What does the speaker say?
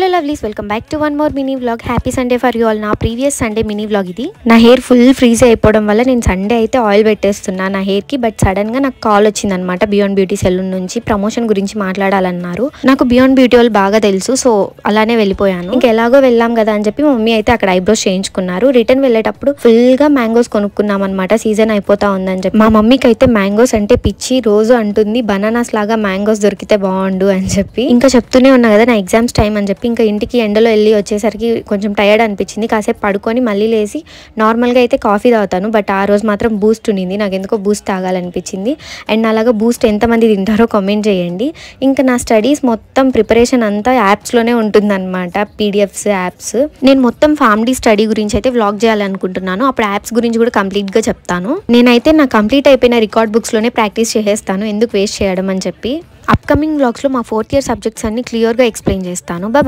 Hello lovelies, welcome back to one more mini vlog. Happy Sunday for you all. నా previous Sunday mini vlog ఇది. నా hair full freeze అయిపోవడం వల్ల నేను Sunday అయితే oil పెట్టేస్తున్నా నా హెయిర్ కి. బట్ సడన్ గా నాకు కాల్ వచ్చింది అనమాట బియాండ్ బ్యూటీ సెలూన్ నుంచి. ప్రమోషన్ గురించి మాట్లాడాలన్నారు. నాకు బియాండ్ బ్యూటీ వాళ్ళు బాగా తెలుసు, సో అలానే వెళ్ళిపోయాను. ఇంకా ఎలాగో వెళ్ళాం కదా అని చెప్పి మా మమ్మీ అయితే అక్కడ ఐబ్రోస్ చేయించుకున్నారు. రిటర్న్ వెళ్ళేటప్పుడు ఫుల్ గా మ్యాంగోస్ కొనుక్కున్నాం అనమాట. సీజన్ అయిపోతా ఉందని చెప్పి. మా మమ్మీకి అయితే మ్యాంగోస్ అంటే పిచ్చి. రోజు అంటుంది బనానాస్ లాగా మ్యాంగోస్ దొరికితే బాగుండు అని చెప్పి. ఇంకా చెప్తూనే ఉన్నా కదా నా ఎగ్జామ్స్ టైం అని చెప్పి. ఇంకా ఇంటికి ఎండలో వెళ్ళి వచ్చేసరికి కొంచెం టైర్డ్ అనిపించింది. కాసేపు పడుకొని మళ్ళీ లేసి నార్మల్గా అయితే కాఫీ తాగుతాను, బట్ ఆ రోజు మాత్రం బూస్ట్ ఉండింది. నాకు ఎందుకో బూస్ట్ తాగాలనిపించింది. అండ్ అలాగా బూస్ట్ ఎంతమంది తింటారో కామెంట్ చేయండి. ఇంకా నా స్టడీస్ మొత్తం ప్రిపరేషన్ అంతా యాప్స్లోనే ఉంటుందన్నమాట, పీడిఎఫ్స్ యాప్స్. నేను మొత్తం ఫ్యామిలీ స్టడీ గురించి అయితే వ్లాగ్ చేయాలనుకుంటున్నాను. అప్పుడు యాప్స్ గురించి కూడా కంప్లీట్గా చెప్తాను. నేనైతే నా కంప్లీట్ అయిపోయిన రికార్డ్ బుక్స్లోనే ప్రాక్టీస్ చేసేస్తాను, ఎందుకు వేస్ట్ చేయడం అని చెప్పి. అప్కమింగ్ వ్లాగ్స్లో మా 4th year సబ్జెక్ట్స్ అన్ని క్లియర్గా ఎక్స్ప్లెయిన్ చేస్తాను. బాయ్.